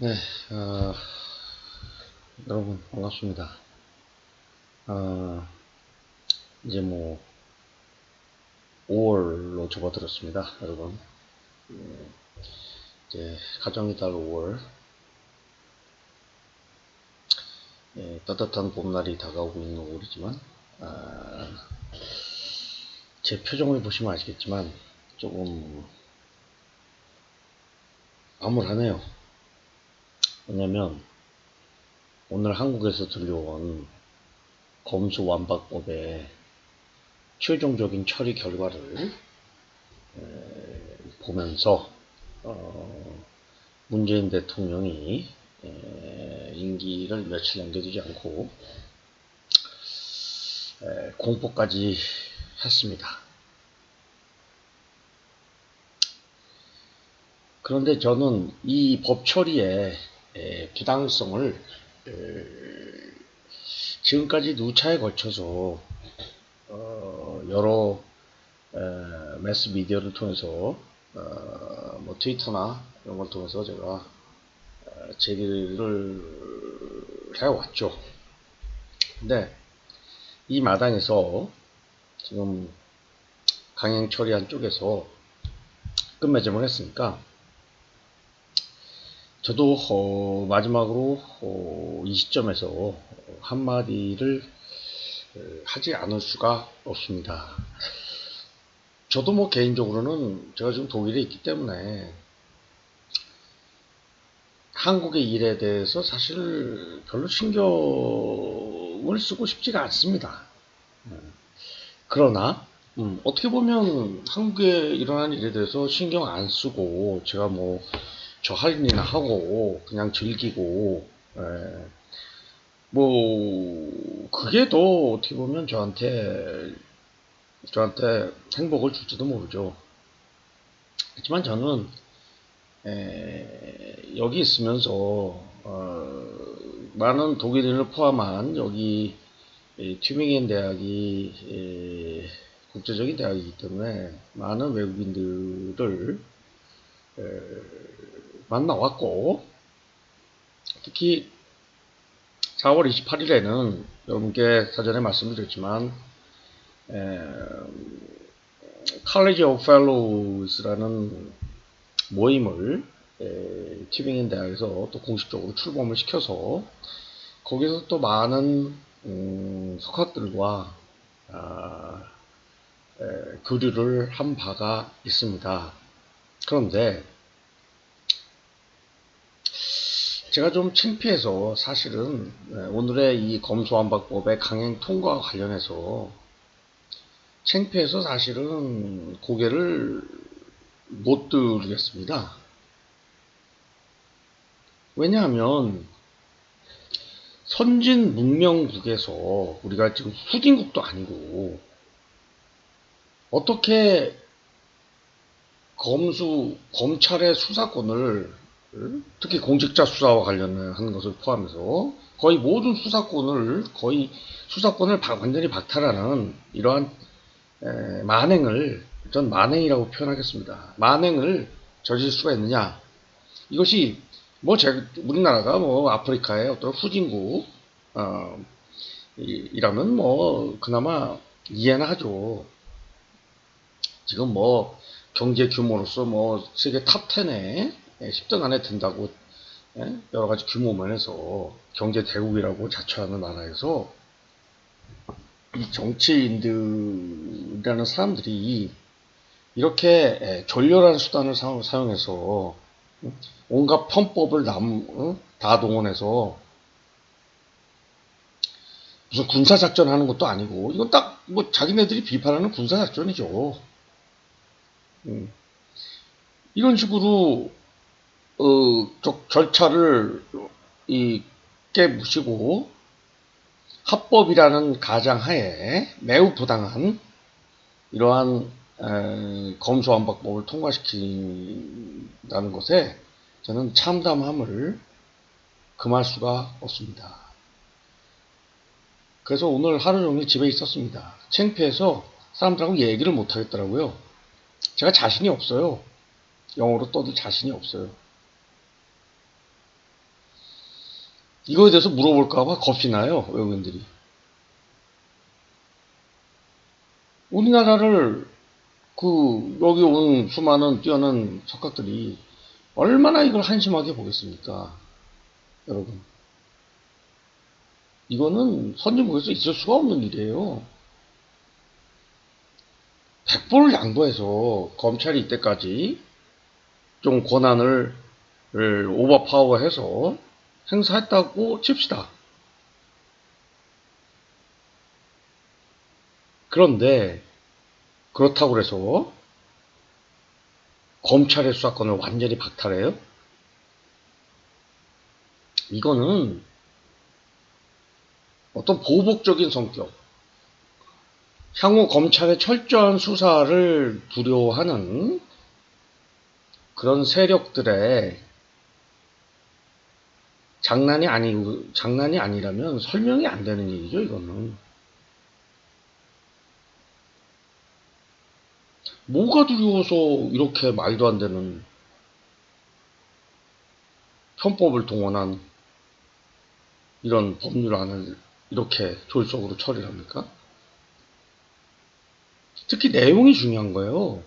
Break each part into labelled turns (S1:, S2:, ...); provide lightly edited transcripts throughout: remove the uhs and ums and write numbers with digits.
S1: 네, 어, 여러분 반갑습니다. 어, 이제 뭐 5월로 접어들었습니다, 여러분. 이제 가정의 달 5월, 따뜻한 봄날이 다가오고 있는 5월이지만 제 표정을 보시면 아시겠지만 조금 암울하네요. 왜냐면 오늘 한국에서 들려온 검수완박법의 최종적인 처리 결과를 보면서 문재인 대통령이 임기를 며칠 남겨두지 않고 공포까지 했습니다. 그런데 저는 이 법 처리의 부당성을 지금까지 누차에 걸쳐서 여러 매스 미디어를 통해서 뭐 트위터나 이런 걸 통해서 제가 제기를 해왔죠. 근데 이 마당에서 지금 강행 처리한 쪽에서 끝맺음을 했으니까 저도 마지막으로 이 시점에서 한마디를 하지 않을 수가 없습니다. 저도 뭐 개인적으로는 제가 지금 독일에 있기 때문에 한국의 일에 대해서 사실 별로 신경을 쓰고 싶지가 않습니다. 그러나 어떻게 보면 한국에 일어난 일에 대해서 신경 안 쓰고 제가 뭐 저 할 일이나 하고 그냥 즐기고 뭐 그게 더 어떻게 보면 저한테 행복을 줄지도 모르죠. 하지만 저는 여기 있으면서 많은 독일인을 포함한 여기 튜빙겐 대학이 국제적인 대학이기 때문에 많은 외국인들을 만나왔고, 특히 4월 28일에는 여러분께 사전에 말씀드렸지만 College of Fellows라는 모임을 튜빙겐 대학에서 또 공식적으로 출범을 시켜서 거기서 또 많은 석학들과 교류를 한 바가 있습니다. 그런데 제가 좀 창피해서 사실은 오늘의 이 검수완박법의 강행 통과와 관련해서 창피해서 사실은 고개를 못 들겠습니다. 왜냐하면 선진 문명국에서 우리가 지금 후진국도 아니고 어떻게 검찰의 수사권을 특히 공직자 수사와 관련하는 것을 포함해서 거의 모든 수사권을 완전히 박탈하는 이러한 만행을 전 만행이라고 표현하겠습니다. 만행을 저질 수가 있느냐? 이것이 뭐 우리나라가 뭐 아프리카의 어떤 후진국 이라면 뭐 그나마 이해는 하죠. 지금 뭐 경제 규모로서 뭐 세계 탑 10에 10등 안에 든다고 여러 가지 규모 면에서 경제 대국이라고 자처하는 나라에서 이 정치인들이라는 사람들이 이렇게 졸렬한 수단을 사용해서 온갖 편법을 다 동원해서 무슨 군사작전 하는 것도 아니고 이건 딱 뭐 자기네들이 비판하는 군사작전이죠. 이런 식으로 절차를 깨부시고 합법이라는 가장하에 매우 부당한 이러한 검수완박법을 통과시킨다는 것에 저는 참담함을 금할 수가 없습니다. 그래서 오늘 하루 종일 집에 있었습니다. 창피해서 사람들하고 얘기를 못 하겠더라고요. 제가 자신이 없어요. 영어로 떠들 자신이 없어요. 이거에 대해서 물어볼까봐 겁이 나요, 외국인들이. 우리나라를 여기 온 수많은 뛰어난 석학들이 얼마나 이걸 한심하게 보겠습니까? 여러분. 이거는 선진국에서 있을 수가 없는 일이에요. 백보를 양보해서 검찰이 이때까지 좀 권한을 오버파워해서 행사했다고 칩시다. 그런데 그렇다고 해서 검찰의 수사권을 완전히 박탈해요? 이거는 어떤 보복적인 성격, 향후 검찰의 철저한 수사를 두려워하는 그런 세력들의 장난이 아니라면 설명이 안 되는 일이죠, 이거는. 뭐가 두려워서 이렇게 말도 안 되는 편법을 동원한 이런 법률안을 이렇게 졸속으로 처리를 합니까? 특히 내용이 중요한 거예요.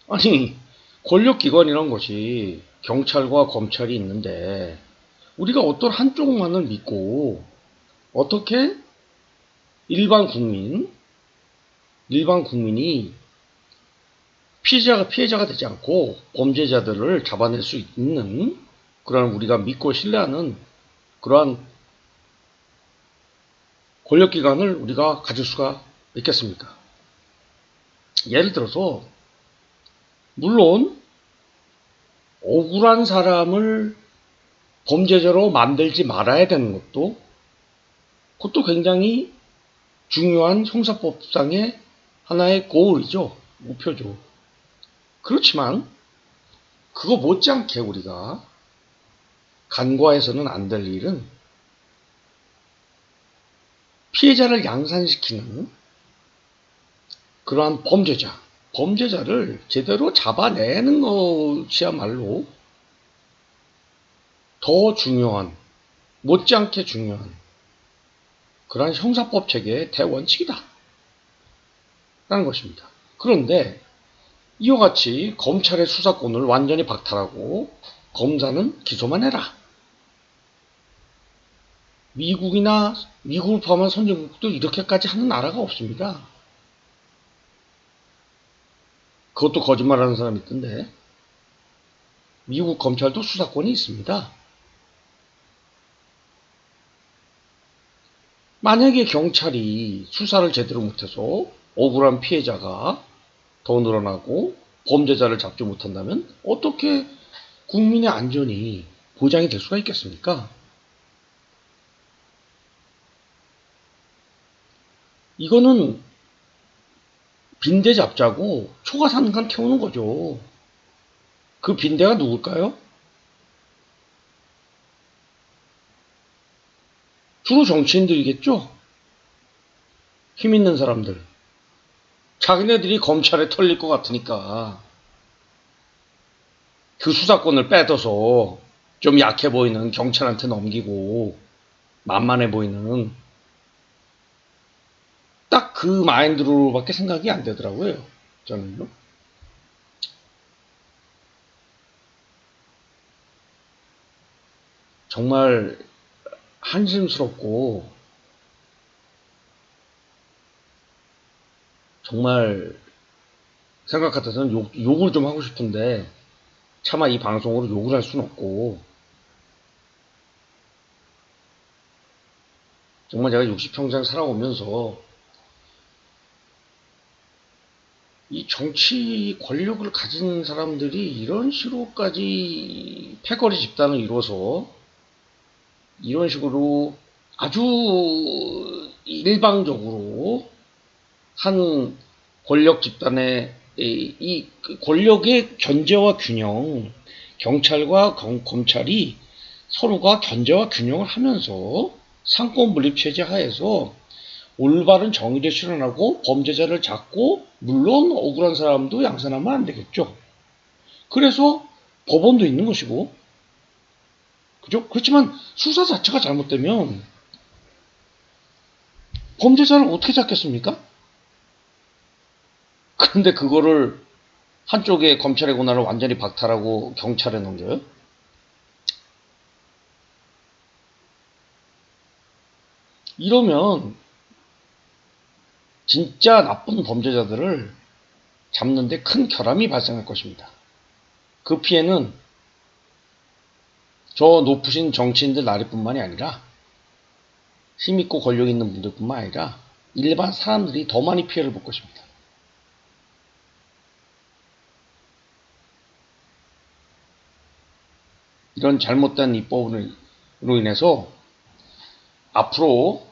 S1: 아니, 권력기관이란 것이 경찰과 검찰이 있는데 우리가 어떤 한쪽만을 믿고 어떻게 일반 국민이 피해자가 되지 않고 범죄자들을 잡아낼 수 있는 그런 우리가 믿고 신뢰하는 그러한 권력기관을 우리가 가질 수가 있겠습니까? 예를 들어서 물론 억울한 사람을 범죄자로 만들지 말아야 되는 그것도 굉장히 중요한 형사법상의 하나의 고울이죠. 목표죠. 그렇지만 그거 못지않게 우리가 간과해서는 안 될 일은 피해자를 양산시키는 그러한 범죄자를 제대로 잡아내는 것이야말로 더 중요한, 못지않게 중요한 그러한 형사법 체계의 대원칙이다 라는 것입니다. 그런데 이와 같이 검찰의 수사권을 완전히 박탈하고 검사는 기소만 해라. 미국을 포함한 선진국도 이렇게까지 하는 나라가 없습니다. 그것도 거짓말하는 사람이 있던데 미국 검찰도 수사권이 있습니다. 만약에 경찰이 수사를 제대로 못해서 억울한 피해자가 더 늘어나고 범죄자를 잡지 못한다면 어떻게 국민의 안전이 보장이 될 수가 있겠습니까? 이거는 빈대 잡자고 초가삼간 태우는 거죠. 그 빈대가 누굴까요? 주로 정치인들이겠죠? 힘 있는 사람들. 자기네들이 검찰에 털릴 것 같으니까 그 수사권을 빼둬서 좀 약해 보이는 경찰한테 넘기고 만만해 보이는 딱 그 마인드로밖에 생각이 안 되더라고요. 저는요. 정말 한심스럽고 정말 생각 같아서는 욕을 좀 하고 싶은데 차마 이 방송으로 욕을 할 수는 없고 정말 제가 60평생 살아오면서 이 정치 권력을 가진 사람들이 이런 식으로까지 패거리 집단을 이뤄서 이런 식으로 아주 일방적으로 한 권력 집단의 이 권력의 견제와 균형, 경찰과 검찰이 서로가 견제와 균형을 하면서 상권 분립 체제 하에서 올바른 정의를 실현하고 범죄자를 잡고 물론 억울한 사람도 양산하면 안 되겠죠. 그래서 법원도 있는 것이고 그죠? 그렇지만 수사 자체가 잘못되면 범죄자를 어떻게 잡겠습니까? 그런데 그거를 한쪽에 검찰의 권한을 완전히 박탈하고 경찰에 넘겨요? 이러면 진짜 나쁜 범죄자들을 잡는데 큰 결함이 발생할 것입니다. 그 피해는 저 높으신 정치인들 나리뿐만이 아니라 힘있고 권력 있는 분들뿐만 아니라 일반 사람들이 더 많이 피해를 볼 것입니다. 이런 잘못된 입법으로 인해서 앞으로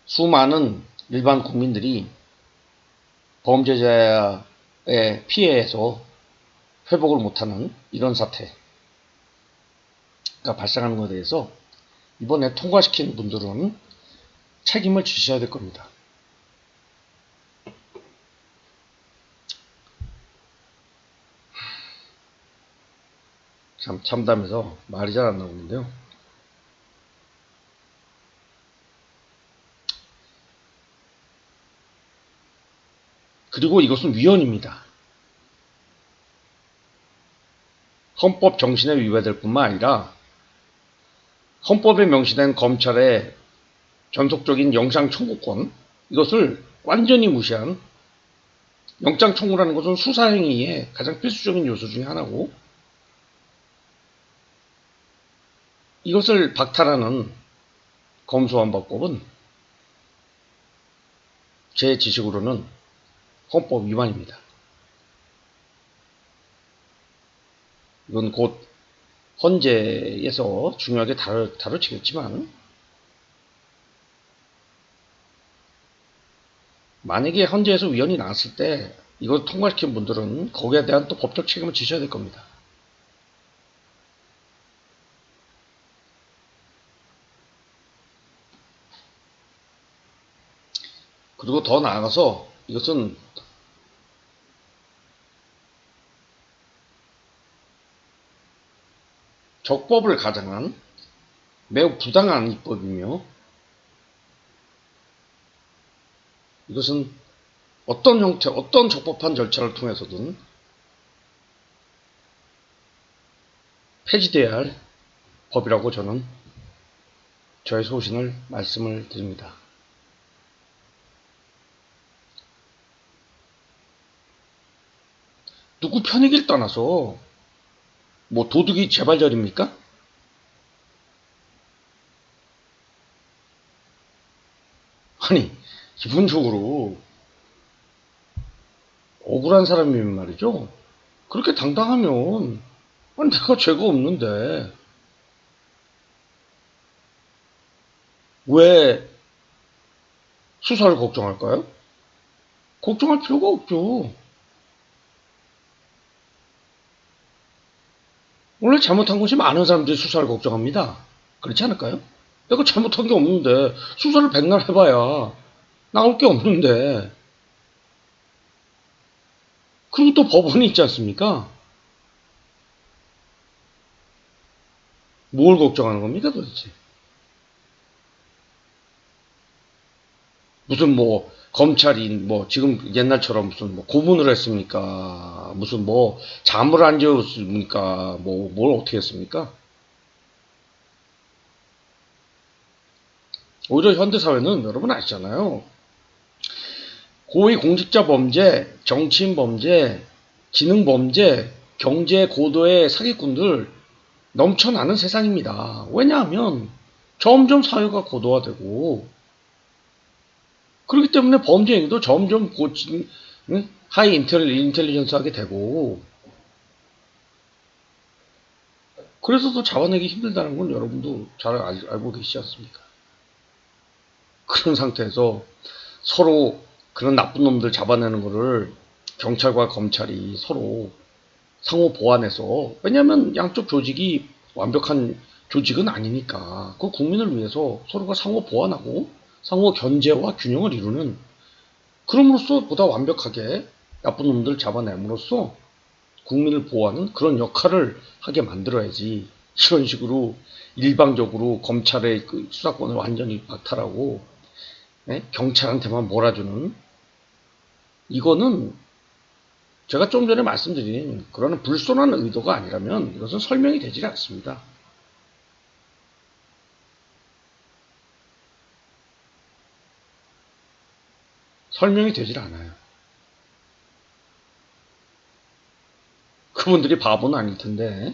S1: 수많은 일반 국민들이 범죄자의 피해에서 회복을 못하는 이런 사태가 발생하는 것에 대해서 이번에 통과시킨 분들은 책임을 지셔야 될 겁니다. 참 참담해서 말이 잘 안 나오는데요. 그리고 이것은 위헌입니다. 헌법 정신에 위배될 뿐만 아니라 헌법에 명시된 검찰의 전속적인 영장 청구권, 이것을 완전히 무시한, 영장 청구라는 것은 수사행위의 가장 필수적인 요소 중에 하나고, 이것을 박탈하는 검수완박법은 제 지식으로는 헌법 위반입니다. 이건 곧 헌재에서 중요하게 다뤄지겠지만, 만약에 헌재에서 위헌이 나왔을 때 이걸 통과시킨 분들은 거기에 대한 또 법적 책임을 지셔야 될 겁니다. 그리고 더 나아가서 이것은 적법을 가장한 매우 부당한 입법이며, 이것은 어떤 형태, 어떤 적법한 절차를 통해서든 폐지돼야 할 법이라고 저는 저의 소신을 말씀을 드립니다. 누구 편익을 떠나서 뭐 도둑이 재발절입니까? 아니, 기본적으로 억울한 사람이면 말이죠. 그렇게 당당하면, 아니 내가 죄가 없는데 왜 수사를 걱정할까요? 걱정할 필요가 없죠. 원래 잘못한 것이 많은 사람들이 수사를 걱정합니다. 그렇지 않을까요? 내가 잘못한 게 없는데 수사를 백날 해봐야 나올 게 없는데. 그리고 또 법원이 있지 않습니까? 뭘 걱정하는 겁니까 도대체? 무슨 뭐 검찰이 뭐 지금 옛날처럼 무슨 뭐 고문을 했습니까? 무슨 뭐 잠을 안 재웠습니까? 뭐 뭘 어떻게 했습니까? 오히려 현대사회는 여러분 아시잖아요. 고위공직자 범죄, 정치인 범죄, 지능 범죄, 경제 고도의 사기꾼들 넘쳐나는 세상입니다. 왜냐하면 점점 사회가 고도화되고, 그렇기 때문에 범죄 행위도 점점 하이 인텔리전스 하게 되고, 그래서 더 잡아내기 힘들다는 건 여러분도 잘 알고 계시지 않습니까? 그런 상태에서 서로 그런 나쁜 놈들 잡아내는 거를 경찰과 검찰이 서로 상호 보완해서, 왜냐하면 양쪽 조직이 완벽한 조직은 아니니까 그 국민을 위해서 서로가 상호 보완하고 상호 견제와 균형을 이루는, 그럼으로써 보다 완벽하게 나쁜 놈들 잡아냄으로써 국민을 보호하는 그런 역할을 하게 만들어야지 이런 식으로 일방적으로 검찰의 그 수사권을 완전히 박탈하고 경찰한테만 몰아주는 이거는 제가 좀 전에 말씀드린 그런 불손한 의도가 아니라면 이것은 설명이 되지 않습니다. 설명이 되질 않아요. 그분들이 바보는 아닐 텐데.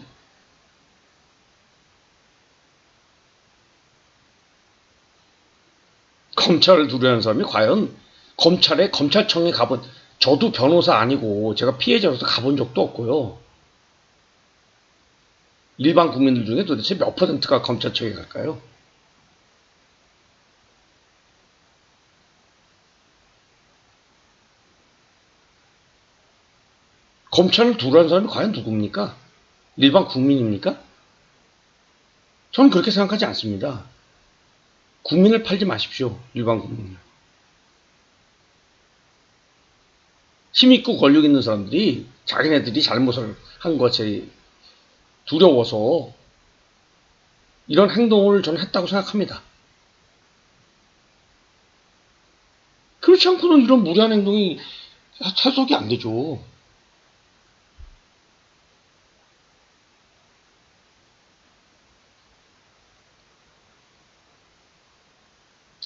S1: 검찰을 두려워하는 사람이 과연 검찰청에 가본, 저도 변호사 아니고 제가 피해자로서 가본 적도 없고요. 일반 국민들 중에 도대체 몇 퍼센트가 검찰청에 갈까요? 검찰을 두려워하는 사람이 과연 누굽니까? 일반 국민입니까? 저는 그렇게 생각하지 않습니다. 국민을 팔지 마십시오. 일반 국민을. 힘있고 권력 있는 사람들이 자기네들이 잘못을 한 것에 두려워서 이런 행동을 저는 했다고 생각합니다. 그렇지 않고는 이런 무리한 행동이 해석이 안 되죠.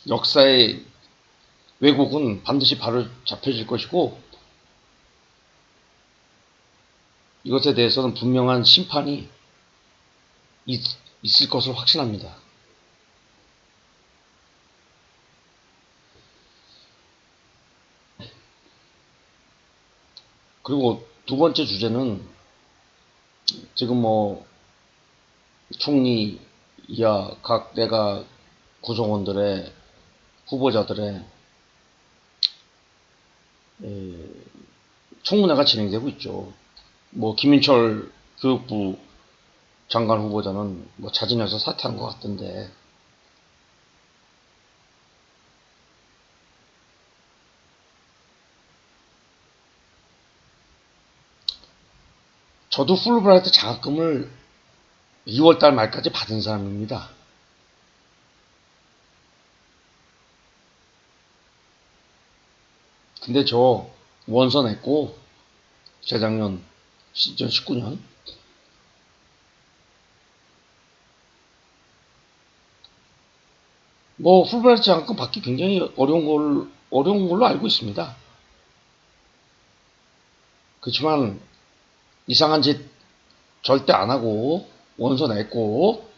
S1: 역사의 왜곡은 반드시 바로 잡혀질 것이고 이것에 대해서는 분명한 심판이 있을 것을 확신합니다. 그리고 두 번째 주제는 지금 뭐 총리 이하 각 내각 구성원들의 후보자들의 청문회가 진행되고 있죠. 뭐 김인철 교육부 장관 후보자는 뭐 자진해서 사퇴한 것 같던데 저도 풀브라이트 장학금을 2월달 말까지 받은 사람입니다. 근데 저 원서 냈고 재작년 2019년 뭐 풀브라이트 장학금 받기 굉장히 어려운 걸로 알고 있습니다. 그렇지만 이상한 짓 절대 안 하고 원서 냈고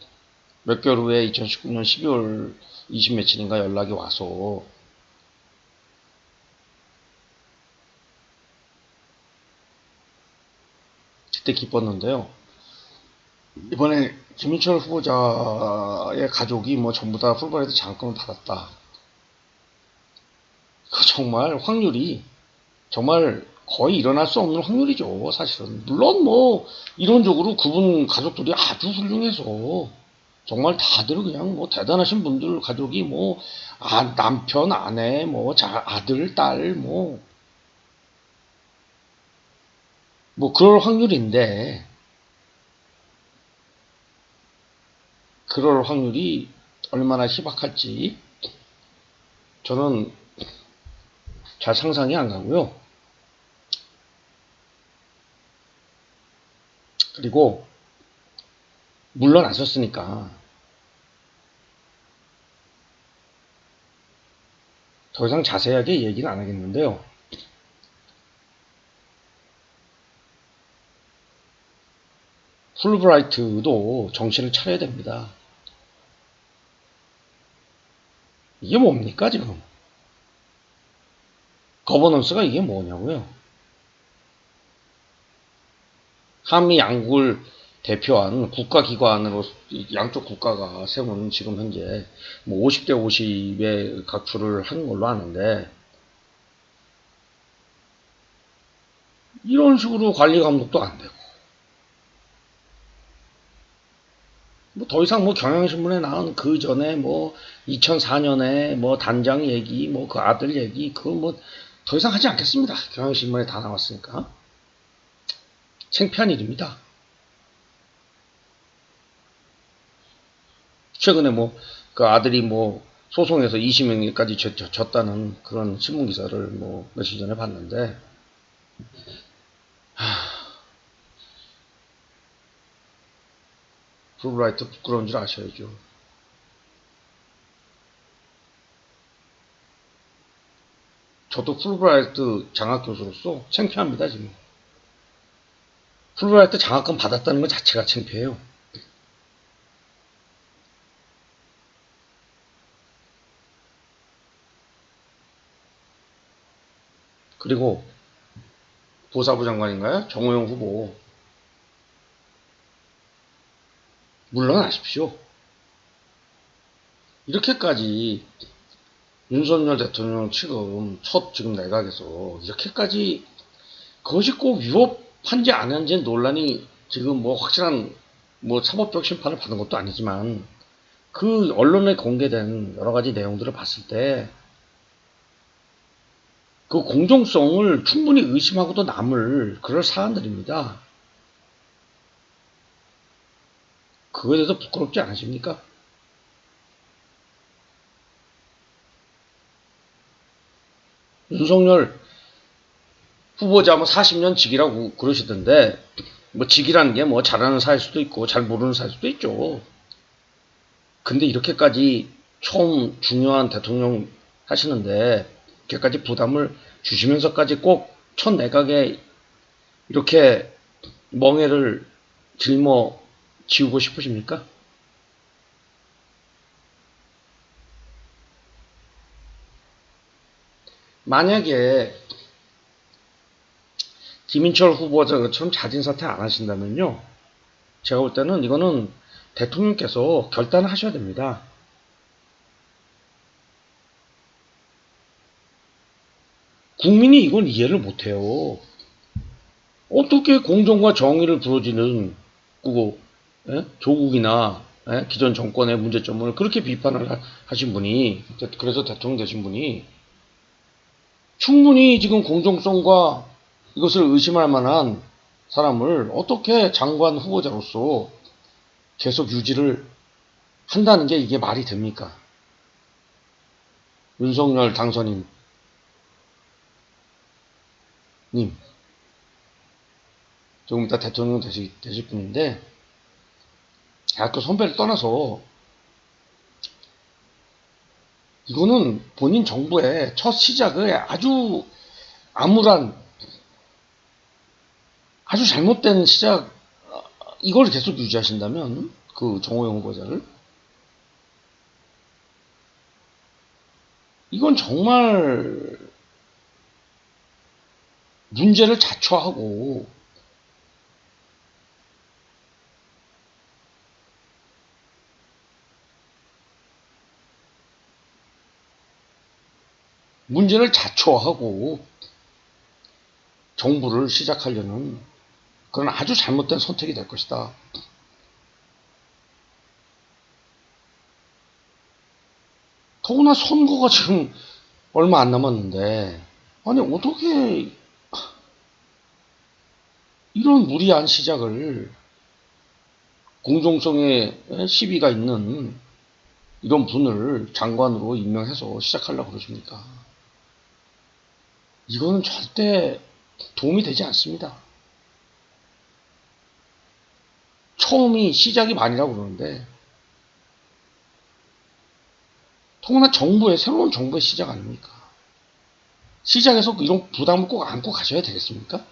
S1: 몇 개월 후에 2019년 12월 20 며칠인가 연락이 와서 그때 기뻤는데요. 이번에 김인철 후보자의 가족이 뭐 전부 다 풀브라이트 장학금을 받았다. 그 정말 확률이 정말 거의 일어날 수 없는 확률이죠, 사실은. 물론 뭐 이론적으로 그분 가족들이 아주 훌륭해서 정말 다들 그냥 뭐 대단하신 분들 가족이 뭐 남편, 아내, 뭐 아들, 딸, 뭐 그럴 확률인데 그럴 확률이 얼마나 희박할지 저는 잘 상상이 안 가고요. 그리고 물러나셨으니까 더 이상 자세하게 얘기는 안 하겠는데요. 풀브라이트도 정신을 차려야 됩니다. 이게 뭡니까 지금? 거버넌스가 이게 뭐냐고요? 한미 양국을 대표한 국가기관으로 양쪽 국가가 세우는 지금 현재 뭐 50대 50에 각출을 한 걸로 아는데 이런 식으로 관리 감독도 안 되고 뭐 더 이상 뭐 경향신문에 나온 그 전에 뭐 2004년에 뭐 단장 얘기 뭐 그 아들 얘기 그거 뭐 더 이상 하지 않겠습니다. 경향신문에 다 나왔으니까 창피한 일입니다. 최근에 뭐 그 아들이 뭐 소송에서 20명까지 졌다는 그런 신문 기사를 뭐 며칠 전에 봤는데, 풀브라이트 부끄러운 줄 아셔야죠. 저도 풀브라이트 장학 교수로서 창피합니다, 지금. 풀브라이트 장학금 받았다는 것 자체가 창피해요. 그리고 보사부 장관인가요? 정호영 후보 물러나십시오. 이렇게까지 윤석열 대통령 지금 내각에서 이렇게까지 그것이 꼭 위법한지 아닌지 논란이 지금 뭐 확실한 뭐 사법적 심판을 받은 것도 아니지만 그 언론에 공개된 여러 가지 내용들을 봤을 때 그 공정성을 충분히 의심하고도 남을 그럴 사안들입니다. 그거에 대해서 부끄럽지 않으십니까? 윤석열 후보자 뭐 40년 직이라고 그러시던데, 뭐 직이라는 게 뭐 잘하는 사일 수도 있고 잘 모르는 사일 수도 있죠. 근데 이렇게까지 처음 중요한 대통령 하시는데 이렇게까지 부담을 주시면서까지 꼭 첫 내각에 이렇게 멍해를 짊어 지우고 싶으십니까? 만약에 김인철 후보자처럼 자진사퇴 안 하신다면요, 제가 볼 때는 이거는 대통령께서 결단을 하셔야 됩니다. 국민이 이걸 이해를 못해요. 어떻게 공정과 정의를 부러지는 그 조국이나 기존 정권의 문제점을 그렇게 비판을 하신 분이, 그래서 대통령 되신 분이 충분히 지금 공정성과 이것을 의심할 만한 사람을 어떻게 장관 후보자로서 계속 유지를 한다는 게 이게 말이 됩니까? 윤석열 당선인님, 조금 이따 대통령 되실 분인데, 대학교 선배를 떠나서 이거는 본인 정부의 첫 시작을 아주 암울한, 아주 잘못된 시작, 이걸 계속 유지하신다면, 그 정호영 후보자를, 이건 정말 문제를 자초하고 문제를 자초하고 정부를 시작하려는 그런 아주 잘못된 선택이 될 것이다. 더구나 선거가 지금 얼마 안 남았는데, 아니 어떻게 이런 무리한 시작을, 공정성에 시비가 있는 이런 분을 장관으로 임명해서 시작하려고 그러십니까? 이거는 절대 도움이 되지 않습니다. 처음이 시작이 반이라고 그러는데, 더구나 새로운 정부의 시작 아닙니까? 시작해서 이런 부담을 꼭 안고 가셔야 되겠습니까?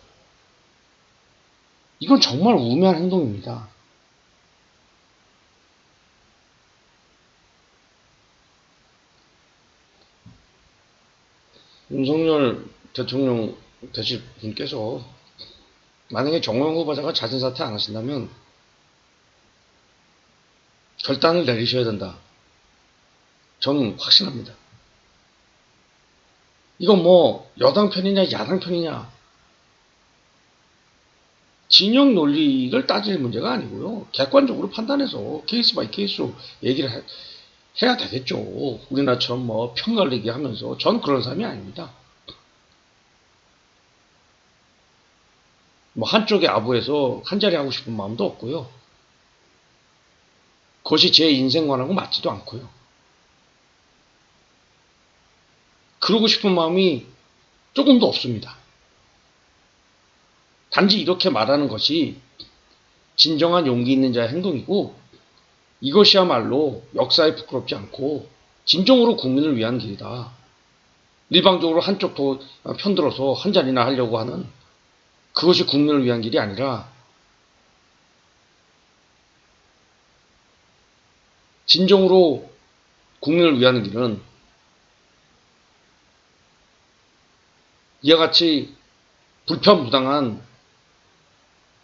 S1: 이건 정말 우매한 행동입니다. 윤석열 대통령 되실 분께서 만약에 정호영 후보자가 자진사퇴 안 하신다면 결단을 내리셔야 된다. 저는 확신합니다. 이건 뭐 여당 편이냐 야당 편이냐 진영 논리를 따질 문제가 아니고요. 객관적으로 판단해서 케이스 바이 케이스로 얘기를 해야 되겠죠. 우리나라처럼 뭐 편갈리기 하면서. 전 그런 사람이 아닙니다. 뭐 한쪽에 아부해서 한 자리 하고 싶은 마음도 없고요. 그것이 제 인생관하고 맞지도 않고요. 그러고 싶은 마음이 조금도 없습니다. 단지 이렇게 말하는 것이 진정한 용기 있는 자의 행동이고 이것이야말로 역사에 부끄럽지 않고 진정으로 국민을 위한 길이다. 일방적으로 한쪽 편들어서 한 자리나 하려고 하는 그것이 국민을 위한 길이 아니라 진정으로 국민을 위한 길은 이와 같이 불편부당한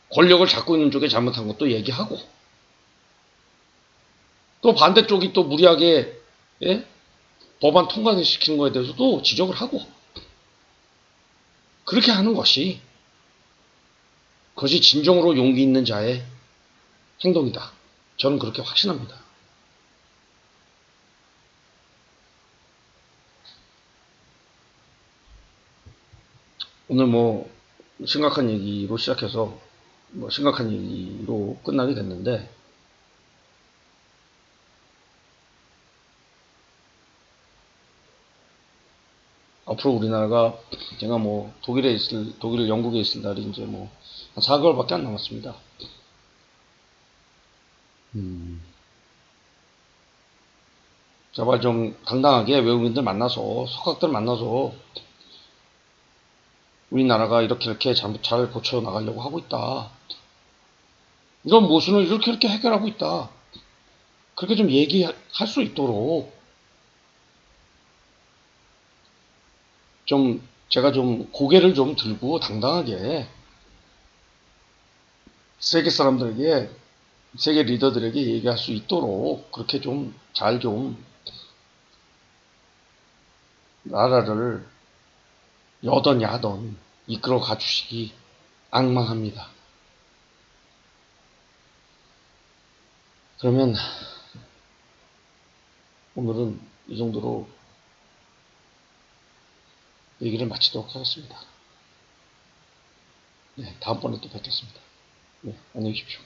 S1: 권력을 잡고 있는 쪽에 잘못한 것도 얘기하고 또 반대쪽이 또 무리하게 예? 법안 통과시키는 것에 대해서도 지적을 하고 그렇게 하는 것이 그것이 진정으로 용기 있는 자의 행동이다. 저는 그렇게 확신합니다. 오늘 뭐 심각한 얘기로 시작해서 뭐 심각한 얘기로 끝나게 됐는데 앞으로 우리나라가 제가 뭐 독일 영국에 있을 날이 이제 뭐 한 4개월밖에 안 남았습니다. 제발 좀 당당하게 외국인들 만나서 석학들 만나서 우리나라가 이렇게 잘 고쳐 나가려고 하고 있다. 이런 모순을 이렇게 해결하고 있다. 그렇게 좀 얘기할 수 있도록 좀 제가 좀 고개를 좀 들고 당당하게 세계 사람들에게 세계 리더들에게 얘기할 수 있도록 그렇게 좀 잘 좀 나라를 여던 야던 이끌어 가주시기 앙망합니다. 그러면 오늘은 이 정도로 얘기를 마치도록 하겠습니다. 네, 다음번에 또 뵙겠습니다. 네, 안녕히 계십시오.